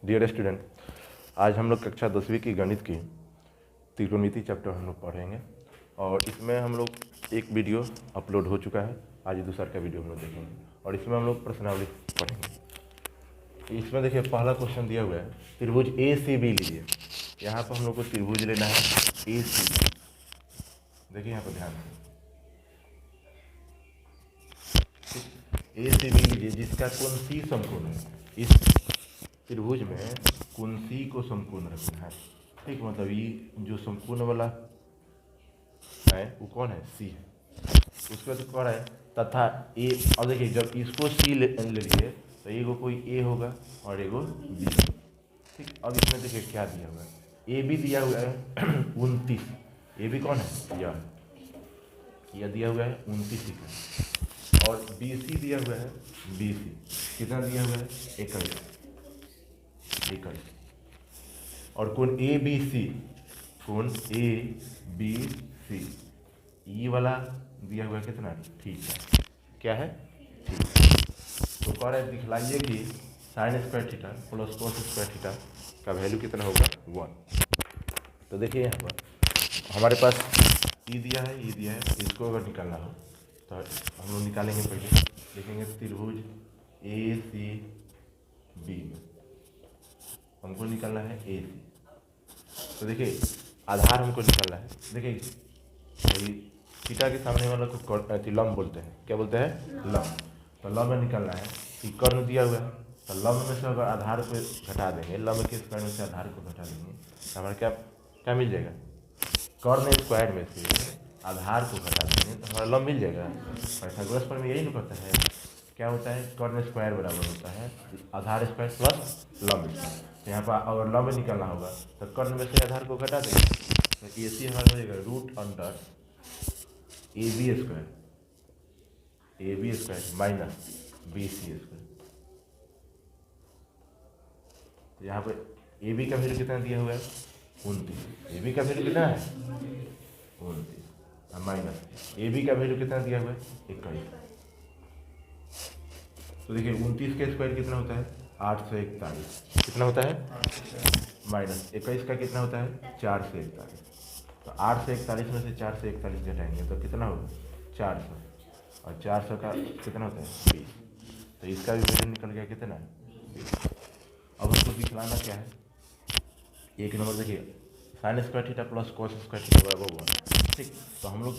Dear student, आज हम लोग कक्षा 10वीं की गणित की त्रिकोणमिति चैप्टर हम लोग पढ़ेंगे और इसमें हम लोग एक वीडियो अपलोड हो चुका है। आज दूसरा का वीडियो हम लोग देखेंगे और इसमें हम लोग प्रश्नावली पढ़ेंगे। इसमें देखिए पहला क्वेश्चन दिया हुआ है, त्रिभुज ए सी बी लीजिए। यहाँ पर हम लोग को त्रिभुज लेना है ए सी बी। देखिए यहाँ पर ध्यान ए सी बी लीजिए जिसका कोण सी समकोण है। इस त्रिभुज में कोण सी को समकोण रखना है। ठीक, मतलब ये जो समकोण वाला है वो कौन है? सी है। उसके बाद कौन है? तथा ए। अब देखिए जब इसको सी ले लीजिए तो एगो कोई ए होगा और एगो बी। ठीक, अब इसमें देखिए क्या दिया हुआ है, ए बी दिया हुआ है 29। ए बी कौन है? यह दिया हुआ है 29 का। और बी सी दिया हुआ है, बी सी कितना दिया हुआ है? 21। और कोण ए बी सी, कोण ए बी सी ई वाला दिया हुआ है कितना? ठीक है, क्या है? ठीक। तो कह रहे दिखलाइए कि sine square theta plus cos square theta का वैल्यू कितना होगा? 1। तो देखिए यहाँ पर हमारे पास ई दिया है, ई दिया है। इसको अगर निकालना हो तो हम लोग निकालेंगे। पहले लिखेंगे त्रिभुज ए सी बी में हमको निकालना है ए सी। तो देखिए आधार हमको निकालना है। देखिए थीटा के सामने वाला को लंब बोलते हैं। क्या बोलते हैं? लंब। तो लंब में निकालना है कि कर्ण दिया हुआ है तो लंब में से अगर आधार को घटा देंगे, लंब के स्क्वायर में से आधार को घटा देंगे तो हमारा क्या क्या मिल जाएगा? कर्ण स्क्वायर में से आधार को घटा देंगे तो हमारा लंब मिल जाएगा। पाइथागोरस पर में यही नहीं करता है, क्या होता है? कर्ण स्क्वायर बराबर होता है आधार स्क्वायर प्लस लंब स्क्वायर। तो यहाँ पर अगर लंब निकालना होगा तो कर्ण में से आधार को घटा देंगे तो ए सी हमारा हो जाएगा root under A B square minus B C square. तो यहाँ पर ए बी का वैल्यू कितना दिया हुआ है? 29। ए बी का वैल्यू कितना है? 29 माइनस ए बी का वैल्यू कितना दिया हुआ है? 21। तो देखिए 29 का स्क्वायर कितना होता है? 841। कितना होता है? माइनस 21 का कितना होता है? 441। तो 8 से 41 में से 4 से 41 घटाएंगे तो कितना होगा? 400। और 400 का कितना होता है? 20। तो इसका भी वैल्यू निकल गया कितना? 20। अब उसको दिखलाना क्या है? एक नंबर देखिए sine square theta plus cos square theta बराबर 1। ठीक, तो हम लोग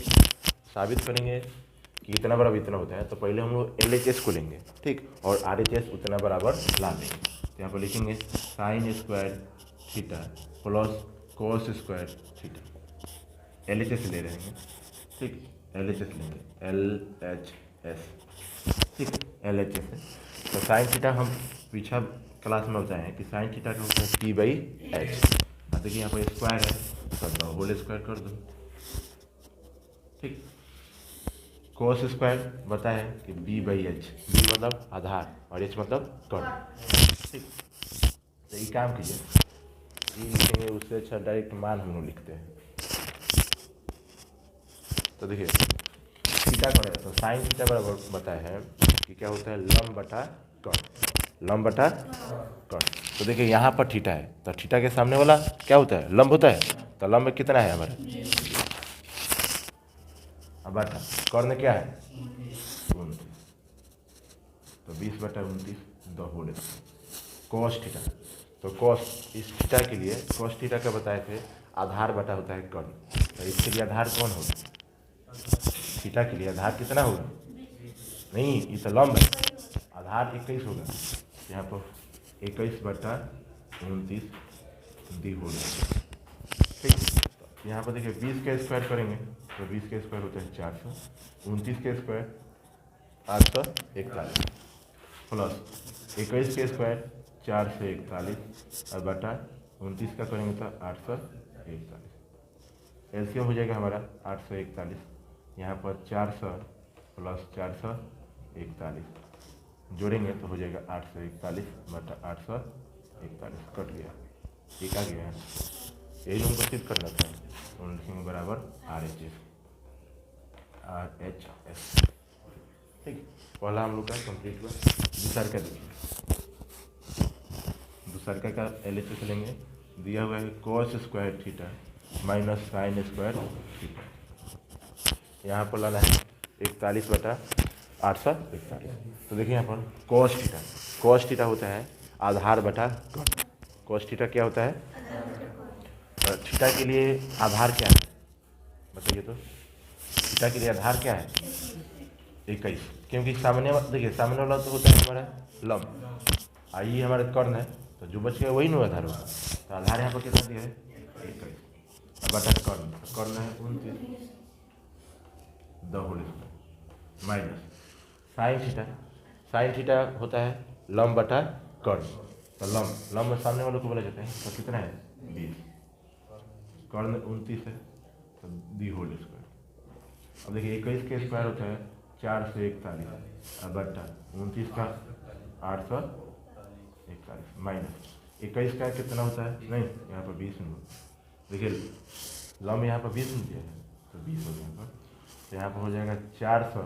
साबित करेंगे कि इतना बराबर इतना होता है। तो पहले हम लोग LHS को लेंगे, ठीक, और RHS उतना बराबर ला लेंगे। तो यहाँ पर लिखेंगे sine square theta plus cos square theta. LHS ले रहे हैं, ठीक, LHS लेंगे, LHS, ठीक, LHS है। तो साइन थीटा हम पीछा क्लास में बताए हैं कि साइन थीटा का होता है P/H। अब देखिए यहाँ पर स्क्वायर है तो दो होल स्क्वायर कर दो। ठीक, कोस स्क्वायर बताया है कि B/H, B मतलब आधार और H मतलब कर्ण। ठीक, तो ये काम कीजिए, ये लिखेंगे उससे अच्छा डायरेक्ट मान हम लोग लिखते हैं। तो देखिए थीटा कौन है? तो साइन थीटा बराबर बताया है कि क्या होता है? लंब बटा कर्ण, लंब बटा कर्ण। तो देखिए यहाँ पर थीटा है तो थीटा के सामने वाला क्या होता है? लंब होता है। तो लंब में कितना है हमारा? अब बटा कर्ण क्या है? 29। तो 20/29 दो होल कोस थीटा। तो कोस इस थीटा के लिए कोस थीटा का बताए थे आधार बटा होता है कर्ण। तो इसके लिए आधार कौन होगा? थीटा के लिए आधार कितना होगा? नहीं, ये तो लंब है, आधार 21 होगा। यहाँ पर 21/29 दी होल। ठीक, तो यहाँ पर देखिए 20 का स्क्वायर करेंगे तो 20 का स्क्वायर होता है 400, 29 का स्क्वायर 841 प्लस 21 के स्क्वायर 441 और बटा 29 का करेंगे तो 841। एलसीएम हो जाएगा हमारा 841। यहाँ पर 400 प्लस 441 जोड़ेंगे तो हो जाएगा 841 बटा 841 कट गया, ठीक आ गया है। यही हमको सिद्ध करना था। तो लिखेंगे बराबर RHS। ठीक, पहला हम लोग का कंप्लीट हुआ। दूसरा का देखिए, सर्कल का LHS लेंगे, दिया हुआ है cos square theta minus sine square theta. यहाँ पर लाना है 41/841। तो देखिए यहाँ पर cos थीटा होता है आधार बटा कर्ण। cos थीटा क्या होता है? थीटा के लिए आधार क्या है बताइए तो? थीटा के लिए आधार क्या है? 21, क्योंकि सामने देखिए सामने वाला तो होता है हमारा लंब, आई हमारा कर्ण है, तो जो बच गया वही ना आधार होगा। तो आधार यहाँ पर कितना दिया है? 21 बटा कर्ण, कर्ण है 29 the whole square minus sine theta होता है लंब बटा कर्ण। तो लंब सामने वालों को बोला जाता है, तो कितना है? 20, कर्ण 29 है, तो दी होल स्क्वायर। अब देखिए 21 का स्क्वायर होता है 441 बटा 29 का 841 माइनस 21 का कितना होता है? नहीं, यहाँ पर 20 में देखिए लंब यहाँ पर 20 में दिया है, तो 20 हो गया यहाँ पर। तो यहाँ पर हो जाएगा 400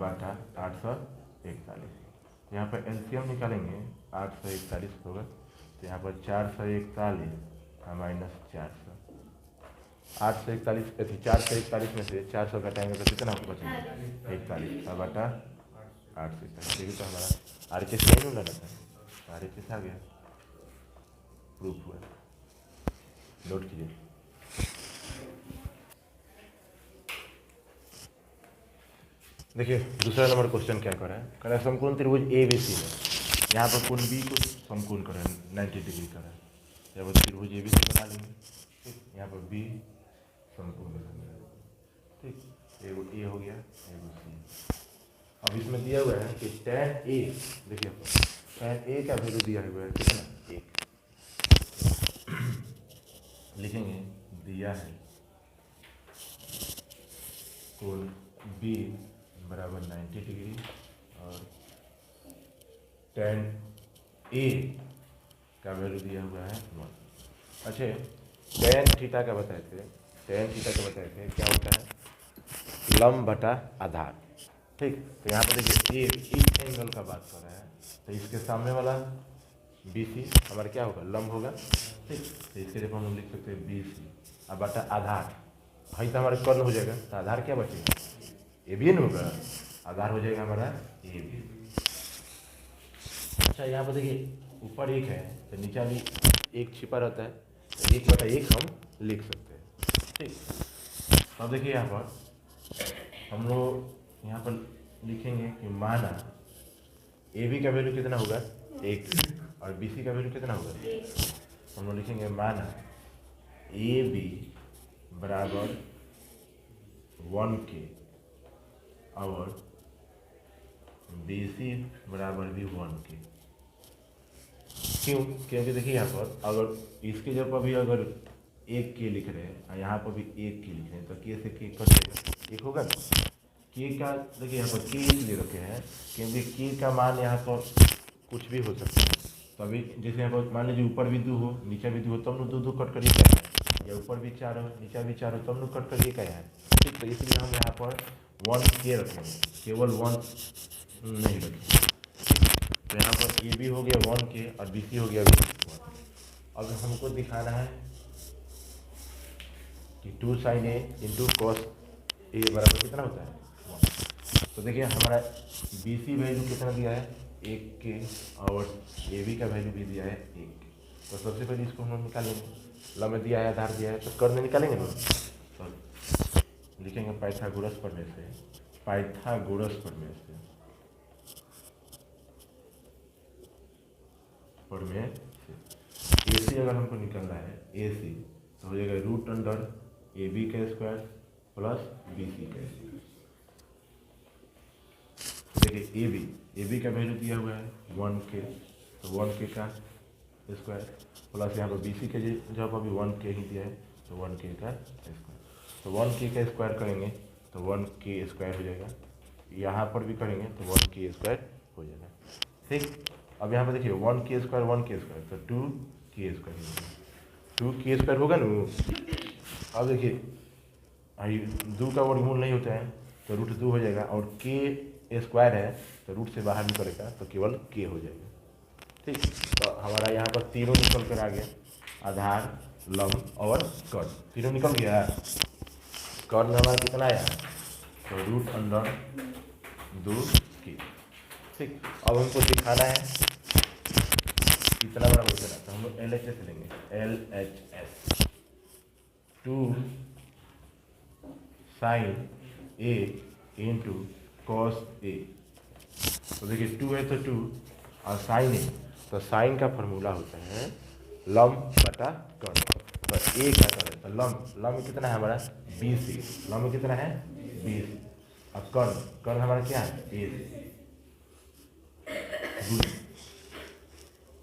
बटा 841। यहाँ पर एलसीएम निकालेंगे, 841 होगा, तो यहाँ पर 441 माइनस 400, 441 में से 400 घटाएंगे तो कितना बचेगा? 41 बटा 841। देखिए तो हमारा RHS नहीं मिला था, RHS आ गया, प्रूफ हुआ। नोट कीजिए। देखिए दूसरा नंबर क्वेश्चन क्या कर रहा है? कह रहा है समकोण त्रिभुज ABC में यहाँ पर कोण B को समकोण कर रहा है, 90 डिग्री कर रहा है। यहाँ पर त्रिभुज ABC बना लेंगे, ठीक। यहाँ पर B समकोण बना लेंगे, ठीक। एगो A हो गया, एगो C। अब इसमें दिया हुआ है कि tan A, देखिए tan A का वैल्यू दिया हुआ है कितना? 1 लिखेंगे, दिया है कोण B बराबर 90 डिग्री और tan A का वैल्यू दिया हुआ है 1। अच्छा, tan थीटा का बताए थे, क्या होता है? लंब बटा आधार, ठीक। तो यहाँ पर देखिए एक एंगल का बात कर रहा है, तो इसके सामने वाला BC हमारा क्या होगा? लंब होगा, ठीक। तो इसके जगह हम लिख सकते हैं BC अब बटा आधार, भाई तो हमारे कर्ण हो जाएगा, तो आधार क्या बचेगा? AB न होगा, आधार हो जाएगा हमारा AB। अच्छा, यहाँ पर देखिए ऊपर 1 है तो नीचे भी 1 छिपा रहता है, तो 1/1 हम लिख सकते हैं, ठीक। अब देखिए यहाँ पर हम लोग यहाँ पर लिखेंगे कि माना AB का वैल्यू कितना होगा? 1 और BC का वैल्यू कितना होगा? हम लोग लिखेंगे माना AB बराबर 1K और BC बराबर भी 1K। क्यों? क्योंकि देखिए यहाँ पर अगर इसके जगह पर भी अगर 1K लिख रहे हैं और यहाँ पर भी 1K लिख रहे हैं, तो K से K कट जाएगा, 1 होगा ना। K का देखिए यहाँ पर K इसलिए रखे हैं क्योंकि K का मान यहाँ पर कुछ भी हो सकता है। तो अभी जैसे यहाँ पर मान लीजिए ऊपर भी 2 हो, नीचे भी 2 हो, तब न 2 कट करिए क्या है, या ऊपर भी 4 हो, नीचे भी 4 हो, तब न कट करिए क्या है, ठीक। तो इसलिए हम यहाँ पर 1K रखेंगे, केवल 1 नहीं रखेंगे। तो यहाँ पर AB हो गया 1K और BC हो गया 1। अब हमको दिखाना है कि 2 sin A into cos A बराबर कितना होता है? 1। तो देखिए हमारा BC वैल्यू कितना दिया है? 1K और AB का वैल्यू भी दिया है 1K। तो सबसे पहले इसको हम निकालेंगे, लंब दिया है, आधार दिया है, तो कर्ण निकालेंगे ना। तो लिखेंगे पाइथागोरस प्रमेय से, AC अगर हमको निकलना है AC, तो हो जाएगा √AB का स्क्वायर प्लस BC का स्क्वायर। देखिए AB का वैल्यू दिया हुआ है 1K, तो 1K का स्क्वायर प्लस यहाँ पर BC के जगह पर भी 1K ही दिया है, तो 1K का स्क्वायर। तो 1K का स्क्वायर करेंगे तो 1K स्क्वायर हो जाएगा, यहाँ पर भी करेंगे तो 1K स्क्वायर हो जाएगा, ठीक। अब यहाँ पर देखिए 1K स्क्वायर तो 2K स्क्वायर हो जाएगा, 2K स्क्वायर होगा ना। अब देखिए 2 का वर्गमूल नहीं होता है तो √2 हो जाएगा, और K स्क्वायर है तो रूट से बाहर निकलेगा तो केवल K हो जाएगा। ठीक। तो हमारा यहाँ पर तीनों निकल कर आ गया, आधार, लंब और कर्ण, तीनों निकल गया। कर्ण हमारा कितना आया, तो रूट अंडर 2 की। ठीक। अब हमको दिखाना है कितना बड़ा हो जाएगा, तो हम लोग LHS लेंगे, LHS 2 sine A into cos A। तो देखिए 2 है तो 2 और साइन A, तो साइन का फॉर्मूला होता है लंब बटा कर्ण। तो A क्या करें, तो लंब कितना है हमारा 20, लंब कितना है 20, और कर्ण हमारा क्या है A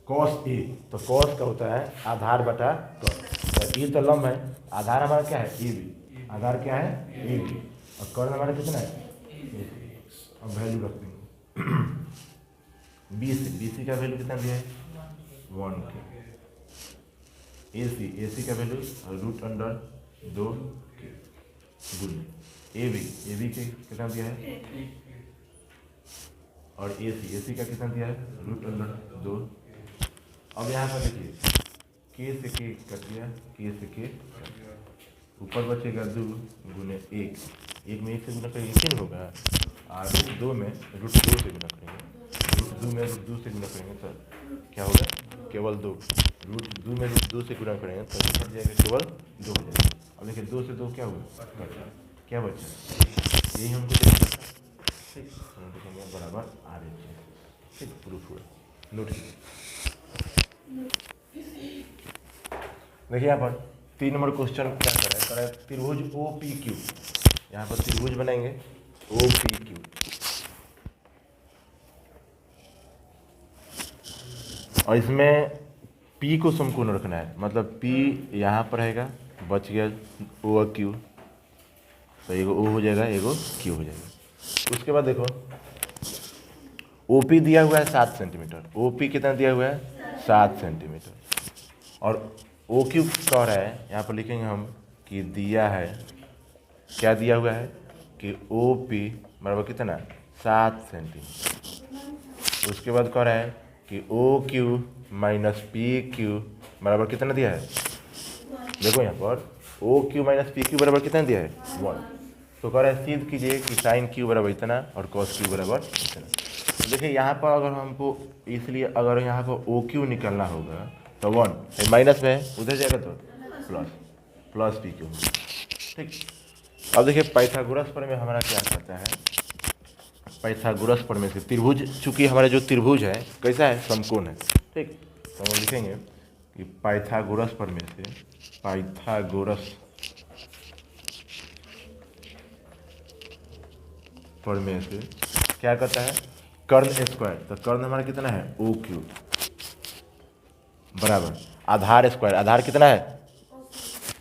कॉस A। तो कॉस का होता है आधार बटा कर्ण। तो A तो लंब है, आधार हमारा क्या है AB, आधार क्या है AB, और कर्ण हमारा कितना है AC। अब वैल्यू रख देंगे BC का वैल्यू कितना दिया है 1 के, AC का वैल्यू रूट अंडर 2 के गुण AB के कितना दिया है, और AC का कितना दिया है रूट अंडर 2। अब यहाँ पर देखिए K से K कट दिया, K से K ऊपर बचेगा 2 गुने 1, 1 में 1 से गुना करेंगे 3 होगा, और रूट 2 में रूट 2 से गुना करेंगे, रूट 2 में रूट 2 से गुना करेंगे तो क्या होगा केवल 2, रूट 2 में रूट 2 से गुना करेंगे तो कट जाएगा केवल 2 हो जाएगा। अब देखिए 2 से 2 क्या हुआ कट, क्या बचा, यही हमको देखना था। ठीक, हम देखेंगे बराबर RH। ठीक, प्रूफ हुआ, नोट कीजिए। देखिए यहाँ पर 3 नंबर क्वेश्चन क्या कर रहा है त्रिभुज OPQ, यहाँ पर त्रिभुज बनाएंगे OPQ, और इसमें P को समकोण रखना है, मतलब P यहाँ पर रहेगा, बच गया O और Q, तो एगो O हो जाएगा एगो Q हो जाएगा। उसके बाद देखो OP दिया हुआ है 7 सेंटीमीटर, OP कितना दिया हुआ है 7 सेंटीमीटर, और OQ कह रहा है, यहाँ पर लिखेंगे हम कि दिया है, क्या दिया हुआ है कि OP बराबर कितना 7 सेंटीमीटर। उसके बाद कह रहा है कि OQ माइनस PQ बराबर कितना दिया है, देखो यहाँ पर OQ माइनस PQ बराबर कितना दिया है 1। तो कह रहा है सिद्ध कीजिए कि साइन Q बराबर इतना और cos Q बराबर इतना। तो देखिए यहाँ पर अगर हमको, इसलिए अगर यहाँ पर OQ निकलना होगा तो 1 माइनस में उधर जाएगा तो प्लस PQ। ठीक, अब देखिए पाइथागोरस प्रमेय हमारा क्या कहता है, पाइथागोरस प्रमेय से त्रिभुज, चूंकि हमारा जो त्रिभुज है कैसा है समकोण है। ठीक, तो हम लिखेंगे कि पाइथागोरस प्रमेय से, पाइथागोरस प्रमेय से क्या कहता है कर्ण स्क्वायर, तो कर्ण हमारा कितना है OQ बराबर आधार स्क्वायर, आधार कितना है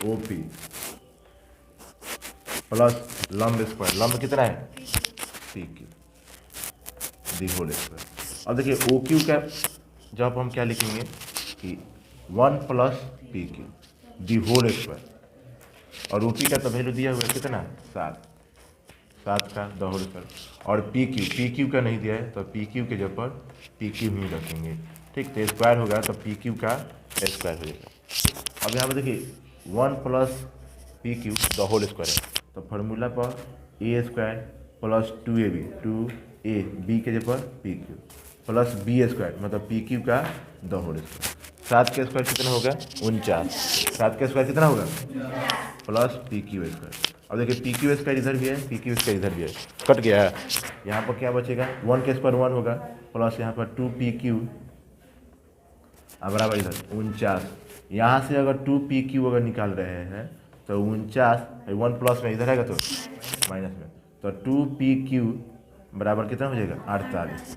OP प्लस लंब स्क्वायर, लंब कितना है PQ दी होल स्क्वायर। अब देखिए OQ का जब हम क्या लिखेंगे कि 1 plus PQ the whole square, और OP का तो वैल्यू दिया हुआ है कितना 7 का द होल स्क्वायर, और PQ का नहीं दिया है तो PQ के जगह पर PQ ही रखेंगे। ठीक, तो स्क्वायर होगा तो PQ का स्क्वायर हो जाएगा। अब यहाँ पर देखिए 1 plus PQ the whole square है, तो फार्मूला पर A square plus 2AB 2AB के जगह पर PQ प्लस B स्क्वायर मतलब PQ का द होल स्क्वायर। 7 का स्क्वायर कितना होगा 49, 7 का स्क्वायर कितना होगा प्लस PQ स्क्वायर। अब देखिए PQ स्क्वायर इधर भी है, PQ स्क्वायर इधर भी है, कट गया है। यहाँ पर क्या बचेगा 1 के स्क्वायर 1 होगा, प्लस यहाँ पर 2PQ बराबर इधर 49। यहाँ से अगर 2PQ अगर निकाल रहे हैं तो 49 1 प्लस में इधर आएगा तो माइनस में, तो 2PQ बराबर कितना हो जाएगा 48।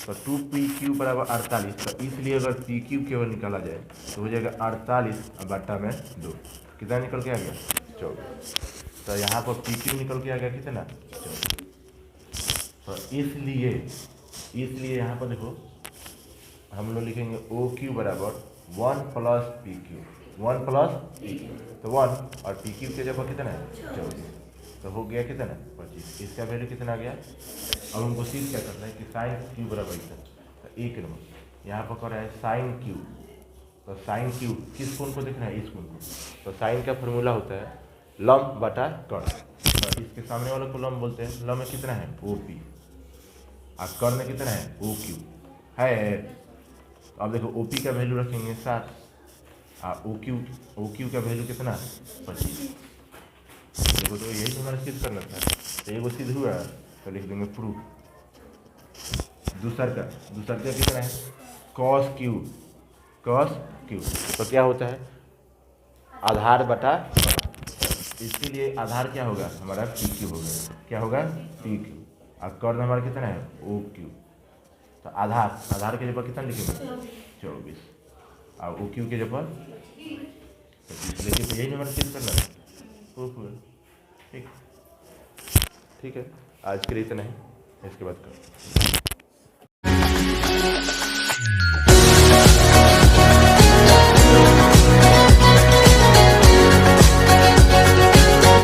तो 2PQ बराबर 48, तो इसलिए अगर PQ केवल निकाला जाए तो हो जाएगा 48 और बट्टा में 2, कितना निकल के आ गया 24। तो यहाँ पर PQ निकल के आ गया कितना 24। तो इसलिए यहाँ पर देखो हम लोग लिखेंगे OQ बराबर 1 प्लस PQ, 1 प्लस PQ, तो 1 और PQ के जगह कितना है 24, तो हो गया कितना 25। इसका वैल्यू कितना आ गया। अब हमको सीध क्या करना है कि साइन Q बराबर इतना, तो 1 नंबर यहाँ पर कर रहा है साइन क्यू, तो साइन क्यू किस कोण को देखना है, इस कोण को। तो साइन का फॉर्मूला होता है लंब बटा कर्ण, तो इसके सामने वाले को लंब बोलते हैं। लंब में कितना है ओ पी, और कर्ण में कितना है ओ क्यू है। तो अब देखो ओ पी का वैल्यू रखेंगे 7 और ओ क्यू का वैल्यू कितना 25। देखो तो यही हमारा सिद्ध करना था, तो ये वो सिद्ध हुआ, तो लिख देंगे प्रूफ। दूसरा का कितना है कॉस क्यू, तो क्या होता है आधार बटा, इसके लिए आधार क्या होगा हमारा पी क्यू होगा, क्या होगा पी क्यू, और कर्ण हमारा कितना है ओ क्यू। तो आधार के जगह कितना लिखेंगे 24 और ओ क्यू के जगह 25, लेकिन तो यही नंबर सिद्ध करना है, प्रूफ हुआ। ठीक है, आज के लिए इतना ही, इसके बाद करो।